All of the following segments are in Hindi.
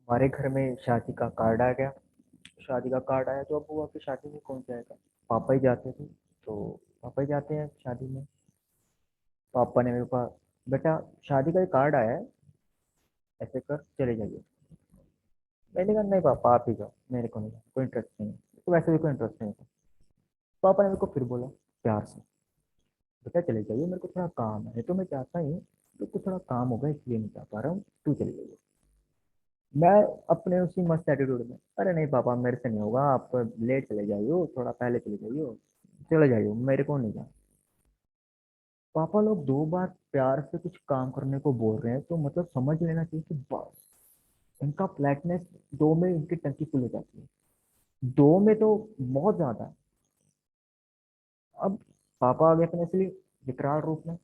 हमारे घर में शादी का कार्ड आ गया। शादी का कार्ड आया तो अब हुआ कि शादी में कौन जाएगा। पापा ही जाते थे, तो पापा ही जाते हैं शादी में। पापा ने मेरे पास, बेटा शादी का एक कार्ड आया है, ऐसे कर चले जाइए। मैंने कहा नहीं पापा आप ही जाओ, मेरे को नहीं, कोई इंटरेस्ट नहीं है, तो वैसे भी कोई इंटरेस्ट नहीं था। पापा ने मेरे को फिर बोला प्यार से, बेटा चले जाइए, मेरे को थोड़ा काम है, तो मैं चाहता हूँ तो कुछ थोड़ा काम होगा इसलिए नहीं जा पा रहा हूँ, तू चले जाइए। मैं अपने उसी मस्त एटीट्यूड में, अरे नहीं पापा मेरे से नहीं होगा, आप लेट चले जाइयो, थोड़ा पहले चले जाइयो, चले जाइयो, मेरे को नहीं जाना। पापा लोग दो बार प्यार से कुछ काम करने को बोल रहे हैं तो मतलब समझ लेना चाहिए कि बस इनका फ्लैटनेस दो में इनकी टंकी फुल हो जाती है, दो में तो बहुत ज्यादा है। अब पापा आ गए अपने असली विकराल रूप में,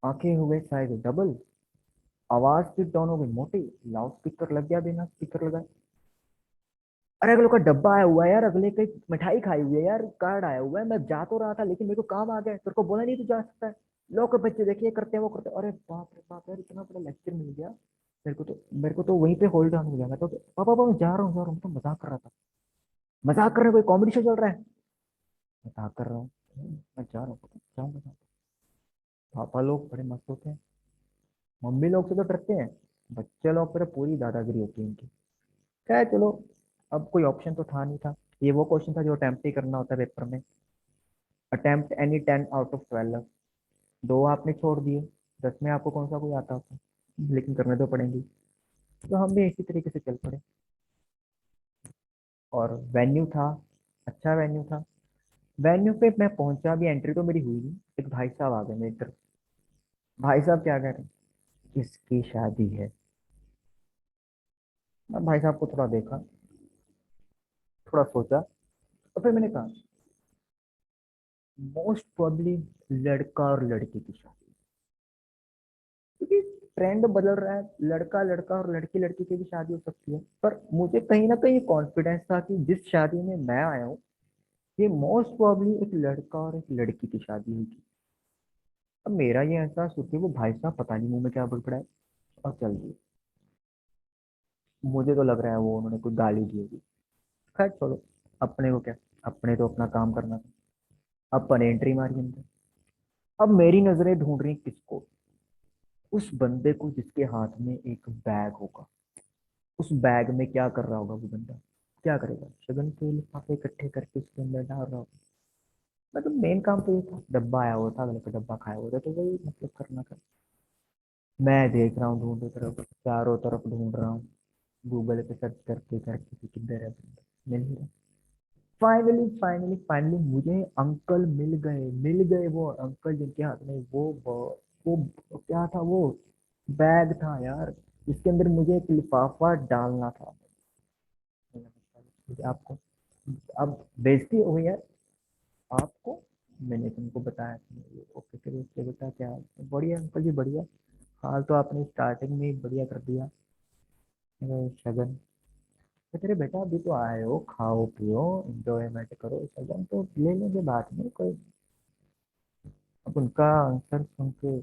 आंखें हो गई साइज डबल, आवाज फिर डाउन हो गई मोटी, लाउड स्पीकर लग गया बिना स्पीकर लगाए। अरे अगले का डब्बा आया हुआ है यार, अगले कहीं मिठाई खाई हुई है यार, कार्ड आया हुआ है, मैं जा तो रहा था लेकिन मेरे को काम आ गया, तेरे को बोला नहीं तू जा सकता है। लोग बच्चे देखिए करते हैं वो करते हैं, अरे बाप रे बाप यार, इतना बड़ा लेक्चर मिल गया। मेरे को तो वहीं पे होल्ड डाउन हो गया। मैं तो पापा पापा मैं जा रहा हूँ, तो मजाक कर रहा था। मजाक कर रहे हैं, कोई कॉमेडी शो चल रहा है? मजाक कर रहा हूँ, मैं जा रहा हूँ पापा, जाऊंगा। पापा लोग बड़े मस्त होते हैं, मम्मी लोग से तो डरते हैं, बच्चे लोग पर पूरी दादागिरी होती है इनकी। खैर चलो, अब कोई ऑप्शन तो था नहीं था, ये वो क्वेश्चन था जो अटेम्प्ट ही करना होता है पेपर में। Attempt any 10 out of 12। दो आपने छोड़ दिए, 10 में आपको कौन सा कोई आता होता, लेकिन करने तो पड़ेंगे। तो हम भी इसी तरीके से चल पड़े। और वेन्यू था, अच्छा वेन्यू था। वेन्यू पे मैं पहुंचा भी, एंट्री तो मेरी हुई नहीं, एक भाई साहब आ गए मेरी तरफ। भाई साहब क्या कह रहे हैं, इसकी शादी है। मैं भाई साहब को थोड़ा देखा, थोड़ा सोचा, और फिर मैंने कहा मोस्ट प्रोबेबली लड़का और लड़की की शादी, क्योंकि ट्रेंड बदल रहा है, लड़का लड़का और लड़की लड़की की भी शादी हो सकती है। पर मुझे कहीं ना कहीं कॉन्फिडेंस था कि जिस शादी में मैं आया हूँ, ये मोस्ट प्रोबेबली एक लड़का और एक लड़की की शादी होगी। अब मेरा ये एहसास होती है वो भाई साहब पता नहीं मुंह में क्या बोल पड़ा है, और चल दिए। मुझे तो लग रहा है वो उन्होंने कोई गाली दी होगी। खैर छोड़ो, अपने को क्या, अपने तो अपना काम करना था। अपन एंट्री मारी अंदर। अब मेरी नजरें ढूंढ रही किसको, उस बंदे को जिसके हाथ में एक बैग होगा। उस बैग में क्या कर रहा होगा वो बंदा, क्या करेगा, शगन के लिफाफे इकट्ठे करके उसके अंदर डाल रहा होगा। मतलब मेन काम तो ये था, डब्बा आया हुआ था, अगले का डब्बा खाया हुआ था, तो वही मतलब करना था। मैं देख रहा हूँ ढूंढ तरफ, चारों तरफ ढूंढ रहा हूँ, गूगल पे सर्च करके करके कि किधर है बंदा, मिल नहीं रहा। फाइनली फाइनली फाइनली मुझे अंकल मिल गए वो अंकल जिनके हाथ में वो क्या था वो, बैग था यार, जिसके अंदर मुझे एक लिफाफा डालना था। मुझे आपको, अब बेइज्जती हो गई यार आपको, मैंने तुमको बताया था, ओके चलो उससे बता क्या हाल है? बढ़िया अंकल जी बढ़िया, हाल तो आपने स्टार्टिंग में ही बढ़िया कर दिया। अरे शगन, तो तेरे बेटा अभी तो आए हो, खाओ पियो एंजॉयमेंट करो, शगन तो ले लेंगे बाद में कोई। अब उनका आंसर सुन के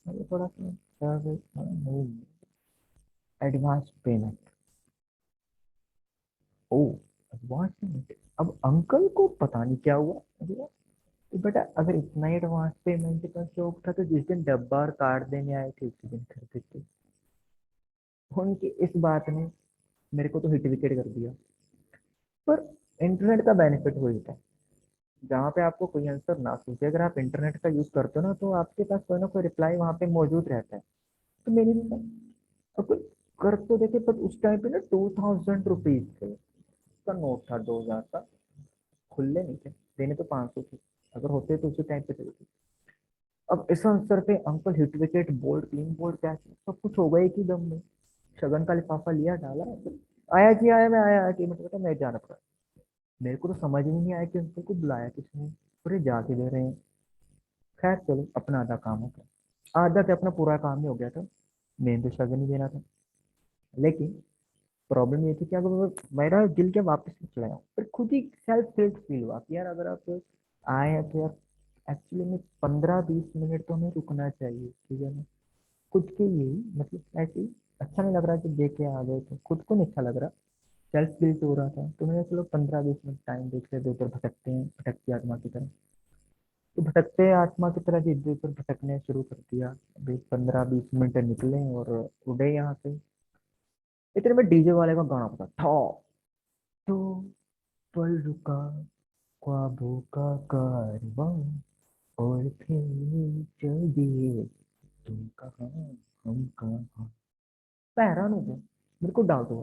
मुझे थोड़ा सा नहीं, एडवांस पेमेंट, ओ एडवांस पेमेंट। अब अंकल को पता नहीं क्या हुआ, मुझे लगा, तो बेटा अगर इतना ही एडवांस पेमेंट का शौक था तो जिस दिन डब्बा और कार्ड देने आए थे उसी दिन कर देते। उनकी इस बात ने मेरे को तो हिट विकेट कर दिया। पर इंटरनेट का बेनिफिट वही होता है, जहाँ पे आपको कोई आंसर ना सूझे, अगर आप इंटरनेट का यूज करते हो ना, तो आपके पास कोई ना कोई रिप्लाई वहाँ पे मौजूद रहता है। तो मेरी भी अब कोई कर तो देते, पर उस टाइम पे ना 2000 रुपीज थे, उसका नोट था 2000 का, खुले नहीं थे, देने तो 500 थे, अगर होते तो उसी टाइम पे चलते। अब इस आंसर पे uncle hit wicket bowled clean bowled क्या सब कुछ हो गया एक ही दम में। शगन का लिफाफा लिया डाला, आया जी आया, मैं आया कि मतलब मैं जाना पड़ा। मेरे को तो समझ ही नहीं आया कि अंकल को बुलाया किसने, पूरे जाके दे रहे हैं। खैर चलो, अपना आधा काम हो गया, आधा क्या अपना पूरा काम ही हो गया था, मेन तो शगन ही देना था। लेकिन प्रॉब्लम ये थी कि अगर मेरा दिल क्या वापस नहीं चलाया, पर खुद ही सेल्फ गिल्ट फील हुआ कि यार अगर आप आए हैं तो यार एक्चुअली में 15-20 मिनट तो हमें रुकना चाहिए, ठीक है ना, खुद के लिए मतलब ऐसे ही अच्छा नहीं लग रहा कि देख के आ गए, तो खुद को नहीं अच्छा लग रहा, सेल्फ गिल्ट हो रहा था। तो मैंने चलो 15-20 मिनट टाइम देख लिया, इधर उधर भटकते हैं, भटकती आत्मा की तरह। तो भटकते आत्मा की तरह इधर उधर भटकने शुरू कर दिया। अभी 15-20 मिनट निकले और उड़े यहाँ से। इतने में डीजे वाले का गाना बजा था, तो पल रुका ख्वाबों का कारवां, और फिर चल दिए तुम कहाँ, हम कहाँ। मैं हैरान हो गया, मेरे को डाउट हुआ,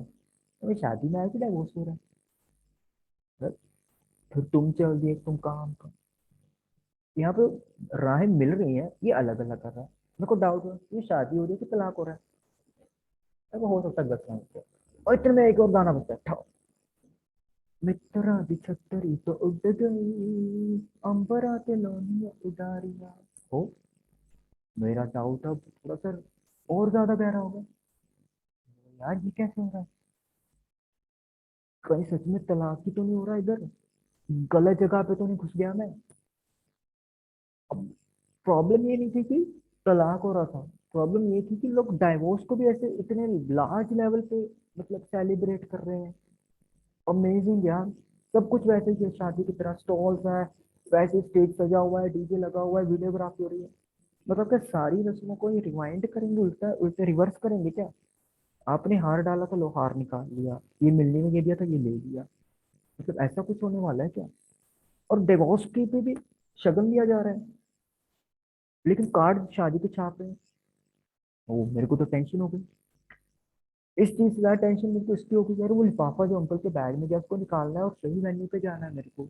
अबे शादी में आया कि डाइवोर्स हो रहा है? फिर तुम चल दिए तुम कहाँ, हम कहाँ। यहाँ पे राहें मिल रही हैं, ये अलग अलग कर रहा है। मेरे को डाउट हुआ ये शादी हो रही है कि तलाक हो रहा है। मेरे को हो सकता है गलत समझ गया। और इतने में एक और गाना बजता है, ठा, मित्रा दी छतरी तो उड़ गई, अंबरा ते लोनिया उडारिया। हो, मेरा डाउट अब थोड़ा सा और ज्यादा गहरा हो गया। यार ये कैसे हो रहा है? कहीं सच में तलाक ही तो नहीं हो रहा इधर? गलत जगह पे तो नहीं घुस गया मैं? अब प्रॉब्लम ये नहीं थी कि तलाक हो रहा था, प्रॉब्लम ये थी कि लोग डाइवोर्स को भी ऐसे इतने लार्ज लेवल पे मतलब सेलिब्रेट कर रहे हैं। अमेजिंग यार। सब कुछ वैसे ही है, शादी की तरह स्टॉल्स है, वैसे स्टेज सजा हुआ है, डीजे लगा हुआ है, वीडियोग्राफी हो रही है। मतलब क्या सारी रस्मों को ये रिवाइंड करेंगे, उल्टा उल्टे रिवर्स करेंगे क्या? आपने हार डाला था, लो हार निकाल लिया, ये मिलने में ये दिया था, ये ले लिया। मतलब ऐसा कुछ होने वाला है क्या? और डिवोर्स की पे भी शगन दिया जा रहा है, लेकिन कार्ड शादी के छाप रहे हैं। ओ, मेरे को तो टेंशन हो गई। इस चीज से ज्यादा टेंशन मेरे को इसकी हो गई यार, वो लिफाफा जो अंकल के बैग में गया उसको निकालना है और सही वेन्यू पे जाना है मेरे को।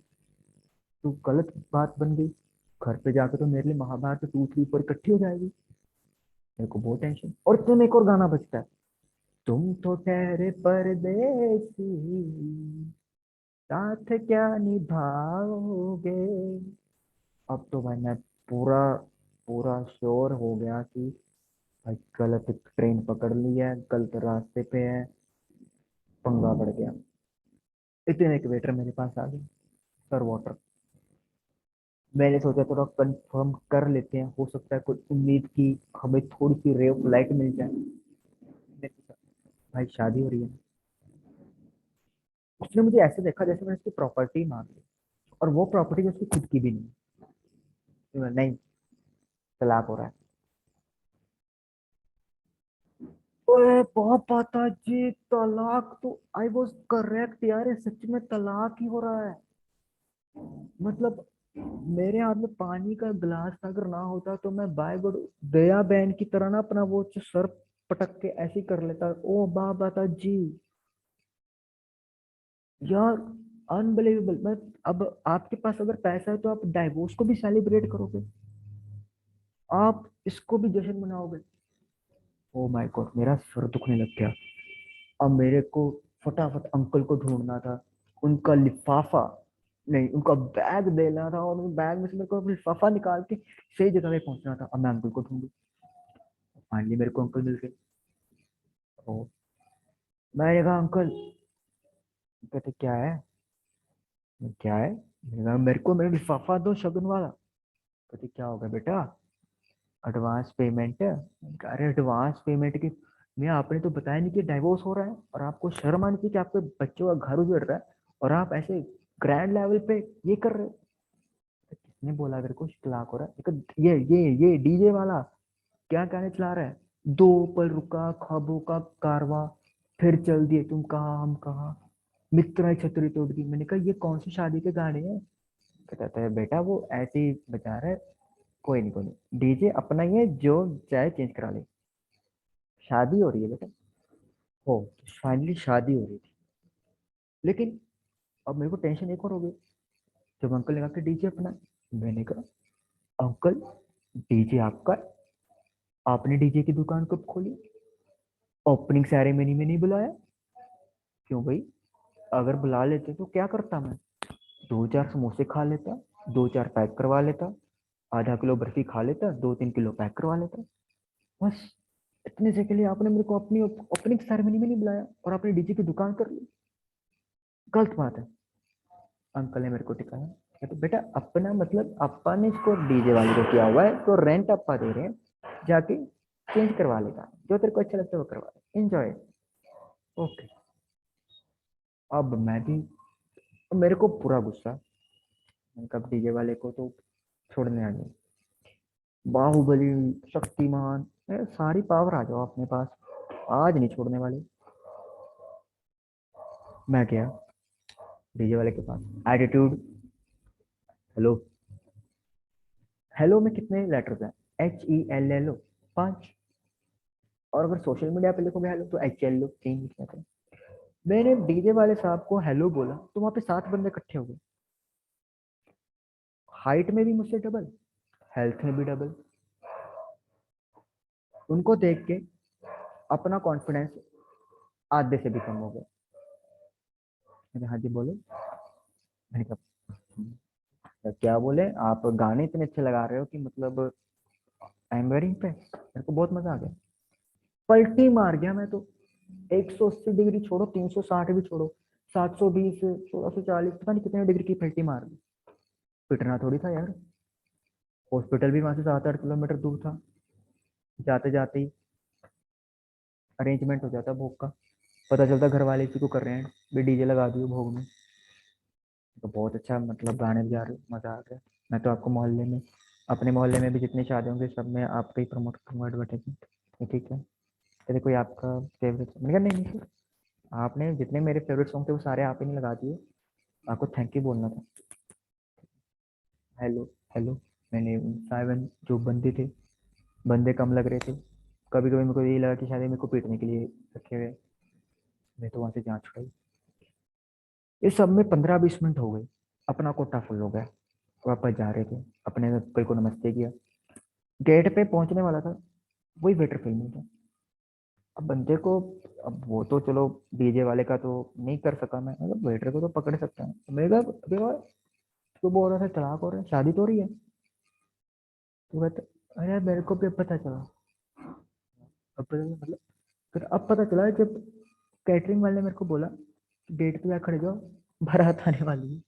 तो गलत बात बन गई, घर पे जाकर तो मेरे लिए महाभारत 2-3 ऊपर इकट्ठी हो जाएगी। मेरे को बहुत टेंशन। और इतने में एक और गाना बजता है, तुम तो ठहरे परदेसी, साथ क्या निभाओगे। अब तो भाई मैं पूरा पूरा श्योर हो गया कि भाई गलत ट्रेन पकड़ ली है, गलत रास्ते पे है, पंगा पड़ गया। इतने एक वेटर मेरे पास आ गए, सर वाटर। मैंने सोचा थोड़ा कंफर्म कर लेते हैं, हो सकता है कोई उम्मीद की हमें थोड़ी सी रे ऑफ लाइट मिल जाए। मैंने पूछा, भाई शादी हो रही है? उसने मुझे ऐसे देखा जैसे मैंने उसकी प्रॉपर्टी मांग ली, और वो प्रॉपर्टी उसकी खुद की भी नहीं। नहीं, तलाक हो रहा है। ओए पापा जी, तलाक तो आई वॉज करेक्ट यार, ये सच में तलाक ही हो रहा है। मतलब मेरे हाथ में पानी का गिलास अगर ना होता तो मैं बाय गॉड दया बहन की तरह ना अपना वो जो सर पटक के ऐसे ही कर लेता, ओ बाबा जी। यार अनबिलीवेबल। मैं अब आपके पास अगर पैसा है तो आप डाइवोर्स को भी सेलिब्रेट करोगे, आप इसको भी जश्न मनाओगे। ओ माय गॉड, मेरा सर दुखने लग गया। अब मेरे को फटाफट अंकल को ढूंढना था, उनका लिफाफा, नहीं उनका बैग देना था, और उस बैग में से मेरे को लिफाफा निकाल के सही जगह पे पहुंचना था। अब मैं अंकल को ढूंढू। फाइनली मेरे को अंकल मिल गए। ओ, मैंने कहा अंकल। कहते क्या है? क्या है? मैंने कहा मेरे को मेरा लिफाफा दो शगन वाला। कहते क्या होगा बेटा? एडवांस पेमेंट है। मैंने कहा, अरे एडवांस पेमेंट की, मैं आपने तो बताया नहीं कि डाइवोर्स हो रहा है, और आपको शर्म आनी चाहिए कि आपके बच्चों का घर उजड़ रहा है, और आप ऐसे ग्रैंड लेवल पे ये कर रहे हो। तो किसने बोला अगर कुछ तलाक हो रहा है? देखो, ये डीजे वाला क्या गाने चला रहा है, दो पल रुका ख्वाबों का कारवां, फिर चल दिए तुम कहाँ, हम कहाँ, मित्रा छतरी तोड़ दी। मैंने कहा ये कौन सी शादी के गाने हैं? कहता है बेटा वो ऐसे ही बजा रहा है, कोई नहीं कोई नहीं, डीजे अपना ही है, जो चाहे चेंज करा ले। शादी हो रही है बेटा। हो, फाइनली शादी हो रही थी, लेकिन अब मेरे को टेंशन एक और हो गई। जब अंकल ने कहा कि डीजे अपना है, मैंने कहा अंकल डीजे आपका है? आपने डीजे की दुकान कब खोली? ओपनिंग सेरेमनी में नहीं बुलाया? क्यों भाई? अगर बुला लेते तो क्या करता मैं? 2-4 समोसे खा लेता, 2-4 पैक करवा लेता, आधा किलो बर्फी खा लेता, 2-3 किलो पैक करवा लेता, बस। इतने से के लिए आपने मेरे को अपनी ओपनिंग सेरेमनी में नहीं बुलाया, और आपने डीजे की दुकान कर ली। गलत बात है। अंकल ने मेरे को टिकाया, कहते बेटा अपना मतलब अपा ने इसको डीजे वाले को किया हुआ है, तो रेंट अपा दे रहे हैं, जाके चेंज करवा ले गाने, जो तेरे को अच्छा लगता है वो करवा ले, एंजॉय। ओके। अब मैं भी, अब मेरे को पूरा गुस्सा, मैंने कहा डीजे वाले को तो छोड़ने आ गए, बाहुबली, शक्तिमान, सारी पावर आ जाओ अपने पास, आज नहीं छोड़ने वाले। मैं गया डीजे वाले के पास, एटीट्यूड, हेलो, हेलो में कितने लेटर्स हैं? HELLO, 5। और अगर सोशल मीडिया पे लिखोगे हेलो तो HLO, 3 लिखने थे। मैंने डीजे वाले साहब को हेलो बोला तो वहां पे 7 बंदे इकट्ठे हो गए, हाइट में भी मुझसे डबल, हेल्थ में भी डबल। उनको देख के अपना कॉन्फिडेंस आधे से भी कम हो गया। मैंने हाँ जी बोलो। मैंने कहा क्या बोले आप, गाने इतने अच्छे लगा रहे हो कि मतलब आई एम वेरी इम्प्रेस, मेरे को बहुत मजा आ गया। पलटी मार गया मैं तो, 180 डिग्री छोड़ो, 360 भी छोड़ो, 720, 1640, पता नहीं कितने डिग्री की पलटी मार दी। पिटना थोड़ी था यार, हॉस्पिटल भी वहां से 7-8 किलोमीटर दूर था, जाते जाते ही अरेंजमेंट हो जाता भोग का, पता चलता घर वाले इसी को कर रहे हैं, भी डीजे लगा दियो भोग में। तो बहुत अच्छा, मतलब गाने बजा रहे हो, मजा आ गया। मैं तो आपको मोहल्ले में, अपने मोहल्ले में भी जितनी शादी होंगी सब में आपका ही प्रमोट करूंगा, एडवर्टाइजमेंट, ठीक है? कहते कोई आपका फेवरेट, मैंने कहा नहीं नहीं सर, आपने जितने मेरे फेवरेट सॉन्ग थे वो सारे आप ही ने लगा दिए, आपको थैंक यू बोलना था। Hello, hello. मैंने 7 जो बंदे थे, बंदे कम लग रहे थे, कभी कभी मेरे को यही लगा कि शायद मेरे को पीटने के लिए रखे हुए। मैं तो वहां से जांच छुड़ाई। ये सब में 15-20 मिनट हो गए, अपना कोटा फुल हो गया, वापस जा रहे थे, अपने कोई को नमस्ते किया, गेट पे पहुंचने वाला था, वही वेटर फेल नहीं था। अब बंदे को, अब वो तो चलो डीजे वाले का तो नहीं कर सका मैं, मतलब वेटर को तो पकड़ सकता है। मेरे का अबे यार, तो बोल रहा था चढ़ाक हो रहा है, शादी तो हो रही है। तो कहते अरे यार मेरे को भी अब पता चला, अब पता मतलब, फिर अब पता चला जब कैटरिंग वाले ने मेरे को बोला डेट पे जा खड़े जाओ, बारात आने वाली है।